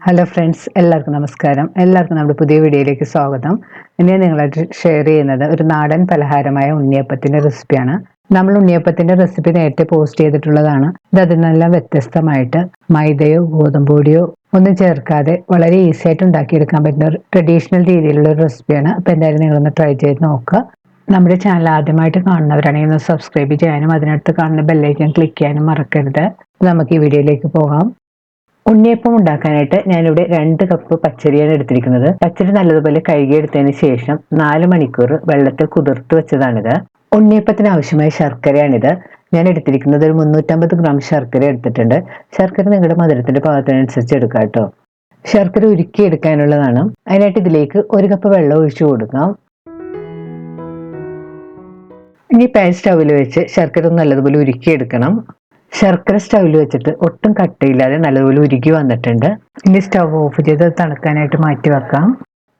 Hello friends, എല്ലാവർക്കും നമസ്കാരം. എല്ലാവർക്കും നമ്മുടെ പുതിയ വീഡിയോയിലേക്ക് സ്വാഗതം. ഇനി നിങ്ങളായിട്ട് ഷെയർ ചെയ്യുന്നത് ഒരു നാടൻ പലഹാരമായ ഉണ്ണിയപ്പത്തിൻ്റെ റെസിപ്പിയാണ്. നമ്മൾ ഉണ്ണിയപ്പത്തിൻ്റെ റെസിപ്പി നേരത്തെ പോസ്റ്റ് ചെയ്തിട്ടുള്ളതാണ്. ഇത് അതിൽ നിന്നെല്ലാം വ്യത്യസ്തമായിട്ട് മൈദയോ ഗോതമ്പ് പൊടിയോ ഒന്നും ചേർക്കാതെ വളരെ ഈസി ആയിട്ട് ഉണ്ടാക്കിയെടുക്കാൻ പറ്റുന്ന ഒരു ട്രഡീഷണൽ രീതിയിലുള്ള ഒരു റെസിപ്പിയാണ്. അപ്പോൾ എന്തായാലും നിങ്ങളൊന്ന് ട്രൈ ചെയ്ത് നോക്കുക. നമ്മുടെ ചാനൽ ആദ്യമായിട്ട് കാണുന്നവരാണെങ്കിൽ ഒന്ന് സബ്സ്ക്രൈബ് ചെയ്യാനും അതിനടുത്ത് കാണുന്ന ബെല്ലൈക്കൺ ക്ലിക്ക് ചെയ്യാനും മറക്കരുത്. നമുക്ക് ഈ വീഡിയോയിലേക്ക് പോകാം. ഉണ്ണിയപ്പം ഉണ്ടാക്കാനായിട്ട് ഞാനിവിടെ 2 കപ്പ് പച്ചരിയാണ് എടുത്തിരിക്കുന്നത്. പച്ചരി നല്ലതുപോലെ കഴുകിയെടുത്തതിന് ശേഷം 4 മണിക്കൂർ വെള്ളത്തിൽ കുതിർത്ത് വെച്ചതാണിത്. ഉണ്ണിയപ്പത്തിന് ആവശ്യമായ ശർക്കരയാണിത്. ഞാൻ എടുത്തിരിക്കുന്നത് ഒരു 350 ഗ്രാം ശർക്കര എടുത്തിട്ടുണ്ട്. ശർക്കര നിങ്ങളുടെ മധുരത്തിന്റെ പാകത്തിനനുസരിച്ച് എടുക്കാം കേട്ടോ. ശർക്കര ഉരുക്കി എടുക്കാനുള്ളതാണ്. അതിനായിട്ട് ഇതിലേക്ക് 1 കപ്പ് വെള്ളം ഒഴിച്ചു കൊടുക്കാം. ഇനി പാൻ സ്റ്റൗവിൽ വെച്ച് ശർക്കര നല്ലതുപോലെ ഉരുക്കിയെടുക്കണം. ശർക്കര സ്റ്റൗവിൽ വെച്ചിട്ട് ഒട്ടും കട്ടയില്ലാതെ നല്ലതുപോലെ ഉരുക്കി വന്നിട്ടുണ്ട്. ഇനി സ്റ്റവ് ഓഫ് ചെയ്ത് തണുക്കാനായിട്ട് മാറ്റി വെക്കാം.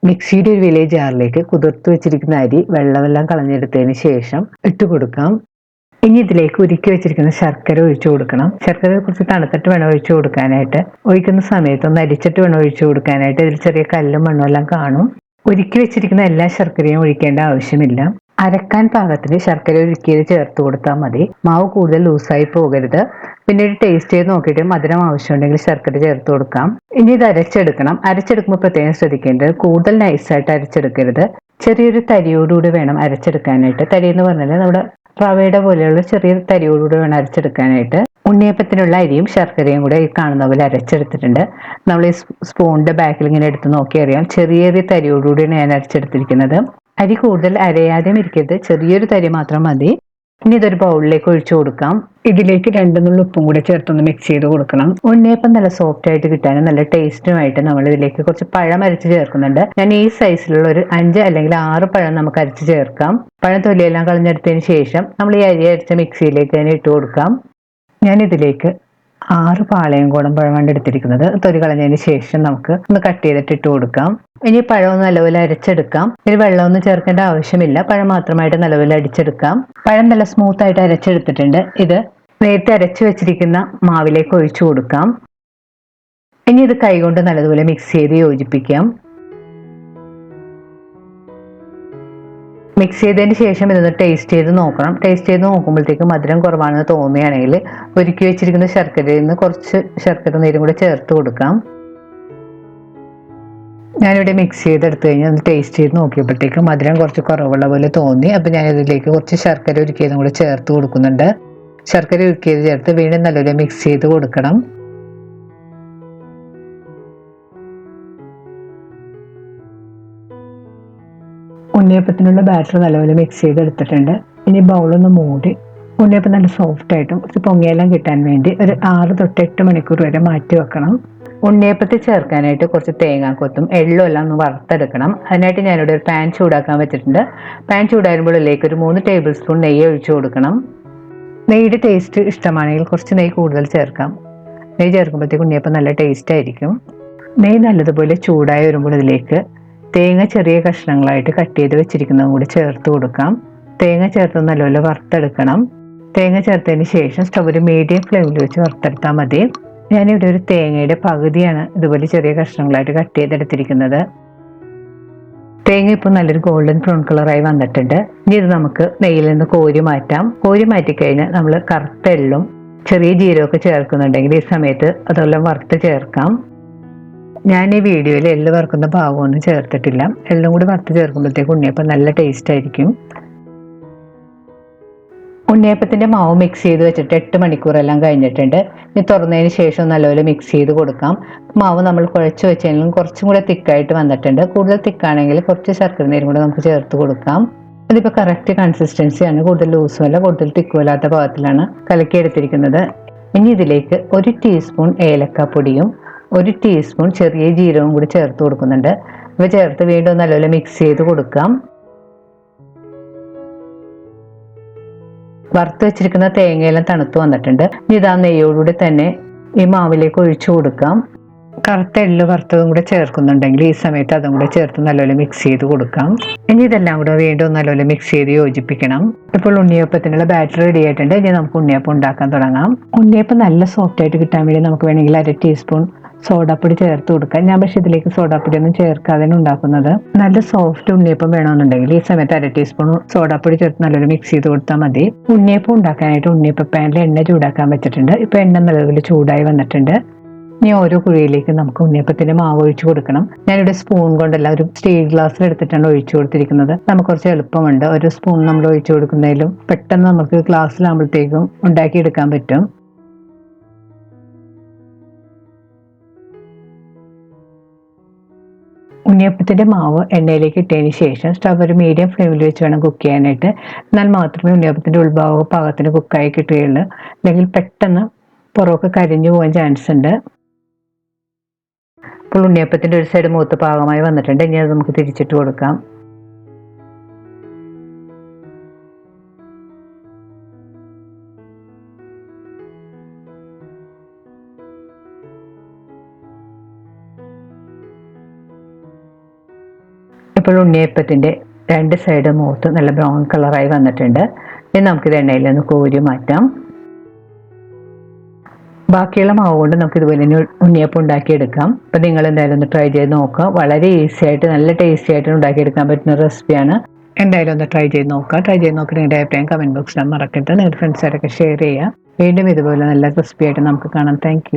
മിക്സിയുടെ ഒരു വലിയ ജാറിലേക്ക് കുതിർത്ത് വെച്ചിരിക്കുന്ന അരി വെള്ളമെല്ലാം കളഞ്ഞെടുത്തതിന് ശേഷം ഇട്ട് കൊടുക്കാം. ഇനി ഇതിലേക്ക് ഉരുക്കി വെച്ചിരിക്കുന്ന ശർക്കര ഒഴിച്ചു കൊടുക്കണം. ശർക്കര കുറച്ച് തണുത്തിട്ട് വേണം ഒഴിച്ചു കൊടുക്കാനായിട്ട്. ഒഴിക്കുന്ന സമയത്ത് ഒന്ന് അരിച്ചിട്ട് വേണം ഒഴിച്ചു കൊടുക്കാനായിട്ട്. ഇതിൽ ചെറിയ കല്ലും മണ്ണും എല്ലാം കാണും. ഉരുക്കി വെച്ചിരിക്കുന്ന എല്ലാ ശർക്കരയും ഒഴിക്കേണ്ട ആവശ്യമില്ല. അരക്കാൻ പാകത്തിന് ശർക്കര ഉരുക്കിയത് ചേർത്ത് കൊടുത്താൽ മതി. മാവ് കൂടുതൽ ലൂസായി പോകരുത്. പിന്നീട് ടേസ്റ്റ് ചെയ്ത് നോക്കിയിട്ട് മധുരം ആവശ്യമുണ്ടെങ്കിൽ ശർക്കര ചേർത്ത് കൊടുക്കാം. ഇനി ഇത് അരച്ചെടുക്കണം. അരച്ചെടുക്കുമ്പോൾ പ്രത്യേകം ശ്രദ്ധിക്കേണ്ടത് കൂടുതൽ നൈസായിട്ട് അരച്ചെടുക്കരുത്. ചെറിയൊരു തരിയോടുകൂടി വേണം അരച്ചെടുക്കാനായിട്ട്. തരി എന്ന് പറഞ്ഞാൽ നമ്മുടെ റവയുടെ പോലെയുള്ള ചെറിയ തരിയോടുകൂടി വേണം അരച്ചെടുക്കാനായിട്ട്. ഉണ്ണിയപ്പത്തിനുള്ള അരിയും ശർക്കരയും കൂടെ ഈ കാണുന്ന പോലെ അരച്ചെടുത്തിട്ടുണ്ട്. നമ്മൾ ഈ സ്പൂണിന്റെ ബാക്കിൽ ഇങ്ങനെ എടുത്ത് നോക്കി അറിയാം, ചെറിയ ചെറിയ തരിയോടുകൂടിയാണ് ഞാൻ അരച്ചെടുത്തിരിക്കുന്നത്. അരി കൂടുതൽ അരയാതെയും ഇരിക്കരുത്, ചെറിയൊരു തരി മാത്രം മതി. ഇനി ഇതൊരു ബൗളിലേക്ക് ഒഴിച്ചു കൊടുക്കാം. ഇതിലേക്ക് 2 നുള്ളി ഉപ്പും കൂടെ ചേർത്തൊന്ന് മിക്സ് ചെയ്ത് കൊടുക്കണം. ഉണ്ണിയപ്പം നല്ല സോഫ്റ്റ് ആയിട്ട് കിട്ടാനും നല്ല ടേസ്റ്റുമായിട്ട് നമ്മൾ ഇതിലേക്ക് കുറച്ച് പഴം അരച്ച് ചേർക്കുന്നുണ്ട്. ഞാൻ ഈ സൈസിലുള്ള ഒരു 5 അല്ലെങ്കിൽ 6 പഴം നമുക്ക് അരച്ച് ചേർക്കാം. പഴം തൊലിയെല്ലാം കളഞ്ഞെടുത്തതിന് ശേഷം നമ്മൾ ഈ അരി അരച്ച മിക്സിയിലേക്ക് തന്നെ ഇട്ട് കൊടുക്കാം. ഞാൻ ഇതിലേക്ക് 6 പാളയംകോടൻ പഴമാണ് എടുത്തിരിക്കുന്നത്. തൊലി കളഞ്ഞതിന് ശേഷം നമുക്ക് ഒന്ന് കട്ട് ചെയ്തിട്ട് ഇട്ട് കൊടുക്കാം. ഇനി പഴം നല്ലപോലെ അരച്ചെടുക്കാം. ഇനി വെള്ളമൊന്നും ചേർക്കേണ്ട ആവശ്യമില്ല. പഴം മാത്രമായിട്ട് നല്ലപോലെ അടിച്ചെടുക്കാം. പഴം നല്ല സ്മൂത്ത് ആയിട്ട് അരച്ചെടുത്തിട്ടുണ്ട്. ഇത് നേരത്തെ അരച്ചു വെച്ചിരിക്കുന്ന മാവിലേക്ക് ഒഴിച്ചു കൊടുക്കാം. ഇനി ഇത് കൈകൊണ്ട് നല്ലതുപോലെ മിക്സ് ചെയ്ത് യോജിപ്പിക്കാം. മിക്സ് ചെയ്തതിന് ശേഷം ഇതൊന്ന് ടേസ്റ്റ് ചെയ്ത് നോക്കണം. ടേസ്റ്റ് ചെയ്ത് നോക്കുമ്പോഴത്തേക്ക് മധുരം കുറവാണെന്ന് തോന്നുകയാണെങ്കിൽ ഒരുക്കി വെച്ചിരിക്കുന്ന ശർക്കരയിൽ നിന്ന് കുറച്ച് ശർക്കര നീരും കൂടെ ചേർത്ത് കൊടുക്കാം. ഞാനിവിടെ മിക്സ് ചെയ്തെടുത്തു കഴിഞ്ഞാൽ ഒന്ന് ടേസ്റ്റ് ചെയ്ത് നോക്കിയപ്പോഴത്തേക്ക് മധുരം കുറച്ച് കുറവുള്ള പോലെ തോന്നി. അപ്പം ഞാൻ ഇതിലേക്ക് കുറച്ച് ശർക്കര ഉരുക്കിയതും കൂടെ ചേർത്ത് കൊടുക്കുന്നുണ്ട്. ശർക്കര ഉരുക്കിയത് ചേർത്ത് വീണ്ടും നല്ലപോലെ മിക്സ് ചെയ്ത് കൊടുക്കണം. ഉണ്ണിയപ്പത്തിനുള്ള ബാറ്റർ നല്ലപോലെ മിക്സ് ചെയ്തെടുത്തിട്ടുണ്ട്. ഇനി ബൗളൊന്ന് മൂടി ഉണ്ണിയപ്പം നല്ല സോഫ്റ്റ് ആയിട്ടും കുറച്ച് പൊങ്ങിയെല്ലാം കിട്ടാൻ വേണ്ടി ഒരു 6 തൊട്ട് 8 മണിക്കൂർ വരെ മാറ്റി വെക്കണം. ഉണ്ണിയപ്പത്തിൽ ചേർക്കാനായിട്ട് കുറച്ച് തേങ്ങാക്കൊത്തും എള്ളും എല്ലാം ഒന്ന് വറുത്തെടുക്കണം. അതിനായിട്ട് ഞാനിവിടെ ഒരു പാൻ ചൂടാക്കാൻ വെച്ചിട്ടുണ്ട്. പാൻ ചൂടാകുമ്പോൾ ഇതിലേക്ക് ഒരു 3 ടേബിൾ സ്പൂൺ നെയ്യ് ഒഴിച്ചു കൊടുക്കണം. നെയ്യുടെ ടേസ്റ്റ് ഇഷ്ടമാണെങ്കിൽ കുറച്ച് നെയ്യ് കൂടുതൽ ചേർക്കാം. നെയ്യ് ചേർക്കുമ്പോഴത്തേക്ക് ഉണ്ണിയപ്പം നല്ല ടേസ്റ്റ് ആയിരിക്കും. നെയ്യ് നല്ലതുപോലെ ചൂടായി വരുമ്പോൾ ഇതിലേക്ക് തേങ്ങ ചെറിയ കഷ്ണങ്ങളായിട്ട് കട്ട് ചെയ്ത് വെച്ചിരിക്കുന്നതും കൂടി ചേർത്ത് കൊടുക്കാം. തേങ്ങ ചേർത്ത് നല്ലപോലെ വറുത്തെടുക്കണം. തേങ്ങ ചേർത്തതിന് ശേഷം സ്റ്റവ് ഒരു മീഡിയം ഫ്ലെയിമിൽ വെച്ച് വറുത്തെടുത്താൽ മതി. ഞാനിവിടെ ഒരു തേങ്ങയുടെ പകുതിയാണ് ഇതുപോലെ ചെറിയ കഷ്ണങ്ങളായിട്ട് കട്ട് ചെയ്തെടുത്തിരിക്കുന്നത്. തേങ്ങ ഇപ്പോൾ നല്ലൊരു ഗോൾഡൻ ബ്രൗൺ കളറായി വന്നിട്ടുണ്ട്. ഇനി ഇത് നമുക്ക് നെയ്യിൽ നിന്ന് കോരി മാറ്റാം. കോരി മാറ്റിക്കഴിഞ്ഞാൽ നമ്മൾ കറുത്ത എള്ളും ചെറിയ ജീരകമൊക്കെ ചേർക്കുന്നുണ്ടെങ്കിൽ ഈ സമയത്ത് അതെല്ലാം വറുത്ത് ചേർക്കാം. ഞാൻ ഈ വീഡിയോയിൽ എള്ള് വറുക്കുന്ന ഭാഗമൊന്നും ചേർത്തിട്ടില്ല. എള്ളും കൂടി വറുത്ത് ചേർക്കുമ്പോഴത്തേക്ക് ഉണ്ണിയപ്പം നല്ല ടേസ്റ്റ് ആയിരിക്കും. ഉണ്ണിയപ്പത്തിൻ്റെ മാവ് മിക്സ് ചെയ്ത് വെച്ചിട്ട് 8 മണിക്കൂറെല്ലാം കഴിഞ്ഞിട്ടുണ്ട്. ഇനി തുറന്നതിന് ശേഷം നല്ലപോലെ മിക്സ് ചെയ്ത് കൊടുക്കാം. മാവ് നമ്മൾ കുഴച്ച് വെച്ചെങ്കിലും കുറച്ചും കൂടെ തിക്കായിട്ട് വന്നിട്ടുണ്ട്. കൂടുതൽ തിക്കാണെങ്കിൽ കുറച്ച് ശർക്കര നീരും കൂടെ നമുക്ക് ചേർത്ത് കൊടുക്കാം. ഇതിപ്പോൾ കറക്റ്റ് കൺസിസ്റ്റൻസിയാണ്. കൂടുതൽ ലൂസും അല്ല കൂടുതൽ തിക്കും അല്ലാത്ത പാകത്തിലാണ് കലക്കിയെടുത്തിരിക്കുന്നത്. ഇനി ഇതിലേക്ക് 1 ടീസ്പൂൺ ഏലക്കാപ്പൊടിയും 1 ടീസ്പൂൺ ചെറിയ ജീരകവും കൂടി ചേർത്ത് കൊടുക്കുന്നുണ്ട്. ഇവ ചേർത്ത് വീണ്ടും നല്ലപോലെ മിക്സ് ചെയ്ത് കൊടുക്കാം. വറുത്ത് വെച്ചിരിക്കുന്ന തേങ്ങയെല്ലാം തണുത്ത് വന്നിട്ടുണ്ട്. ഇതാ നെയ്യോടുകൂടി തന്നെ ഈ മാവിലേക്ക് ഒഴിച്ചു കൊടുക്കാം. കറുത്ത എള്ള് വറുത്തതും കൂടെ ചേർക്കുന്നുണ്ടെങ്കിൽ ഈ സമയത്ത് അതും കൂടെ ചേർത്ത് നല്ലപോലെ മിക്സ് ചെയ്ത് കൊടുക്കാം. ഇനി ഇതെല്ലാം കൂടെ വീണ്ടും നല്ലപോലെ മിക്സ് ചെയ്ത് യോജിപ്പിക്കണം. ഇപ്പോൾ ഉണ്ണിയപ്പത്തിനുള്ള ബാറ്റർ റെഡി ആയിട്ടുണ്ട്. ഇനി നമുക്ക് ഉണ്ണിയപ്പം ഉണ്ടാക്കാൻ തുടങ്ങാം. ഉണ്ണിയപ്പം നല്ല സോഫ്റ്റ് ആയിട്ട് കിട്ടാൻ വേണ്ടി നമുക്ക് വേണമെങ്കിൽ 1/2 ടീസ്പൂൺ സോഡാപ്പൊടി ചേർത്ത് കൊടുക്കാം. ഞാൻ പക്ഷെ ഇതിലേക്ക് സോഡാപ്പൊടി ഒന്നും ചേർക്കാതെയാണ് ഉണ്ടാക്കുന്നത്. നല്ല സോഫ്റ്റ് ഉണ്ണിയപ്പം വേണമെന്നുണ്ടെങ്കിൽ ഈ സമയത്ത് 1/2 ടീസ്പൂൺ സോഡാപ്പൊടി ചേർത്ത് നല്ലൊരു മിക്സ് ചെയ്ത് കൊടുത്താൽ മതി. ഉണ്ണിയപ്പം ഉണ്ടാക്കാനായിട്ട് ഉണ്ണിയപ്പം പാനിൽ എണ്ണ ചൂടാക്കാൻ വെച്ചിട്ടുണ്ട്. ഇപ്പൊ എണ്ണ നല്ലതുപോലെ ചൂടായി വന്നിട്ടുണ്ട്. ഇനി ഓരോ കുഴിയിലേക്ക് നമുക്ക് ഉണ്ണിയപ്പത്തിന്റെ മാവ് ഒഴിച്ചു കൊടുക്കണം. ഞാനിവിടെ സ്പൂൺ കൊണ്ടല്ല, ഒരു സ്റ്റീൽ ഗ്ലാസ്സിൽ എടുത്തിട്ടാണ് ഒഴിച്ചു കൊടുത്തിരിക്കുന്നത്. നമുക്ക് കുറച്ച് എളുപ്പമുണ്ട്. ഒരു സ്പൂൺ നമ്മൾ ഒഴിച്ചു കൊടുക്കുന്നതിലും പെട്ടെന്ന് നമുക്ക് ഗ്ലാസ്സിലാകുമ്പോഴത്തേക്കും ഉണ്ടാക്കിയെടുക്കാൻ പറ്റും. ഉണ്ണിയപ്പത്തിന്റെ മാവ് എണ്ണയിലേക്ക് ഇട്ടതിന് ശേഷം സ്റ്റവ് ഒരു മീഡിയം ഫ്ലെയിമിൽ വെച്ച് വേണം കുക്ക് ചെയ്യാനായിട്ട്. എന്നാൽ മാത്രമേ ഉണ്ണിയപ്പത്തിന്റെ ഉൾഭാഗം പാകത്തിന് കുക്കായി കിട്ടുകയുള്ളൂ. അല്ലെങ്കിൽ പെട്ടെന്ന് പുറമൊക്കെ കരിഞ്ഞു പോകാൻ ചാൻസ് ഉണ്ട്. ഇപ്പോൾ ഉണ്ണിയപ്പത്തിന്റെ ഒരു സൈഡ് മൂത്ത് പാകമായി വന്നിട്ടുണ്ട്. ഇനി അത് നമുക്ക് തിരിച്ചിട്ട് കൊടുക്കാം. ഇപ്പോൾ ഉണ്ണിയപ്പത്തിന്റെ 2 സൈഡ് മൂത്ത് നല്ല ബ്രൗൺ കളറായി വന്നിട്ടുണ്ട്. ഇനി നമുക്കിത് എണ്ണയിൽ നിന്ന് കോരി മാറ്റാം. ബാക്കിയുള്ള മാവ് കൊണ്ട് നമുക്ക് ഇതുപോലെ തന്നെ ഉണ്ണിയപ്പം ഉണ്ടാക്കിയെടുക്കാം. അപ്പം നിങ്ങൾ എന്തായാലും ഒന്ന് ട്രൈ ചെയ്ത് നോക്കുക. വളരെ ഈസി ആയിട്ട് നല്ല ടേസ്റ്റി ആയിട്ട് ഉണ്ടാക്കിയെടുക്കാൻ പറ്റുന്ന റെസിപ്പിയാണ്. എന്തായാലും ഒന്ന് ട്രൈ ചെയ്ത് നോക്കുക. ട്രൈ ചെയ്ത് നോക്കി നിങ്ങളുടെ അഭിപ്രായം കമന്റ് ബോക്സിൽ മറക്കരുത്. നിങ്ങളുടെ ഫ്രണ്ട്സായിട്ടൊക്കെ ഷെയർ ചെയ്യുക. വീണ്ടും ഇതുപോലെ നല്ല റെസിപ്പി ആയിട്ട് നമുക്ക് കാണാം. താങ്ക്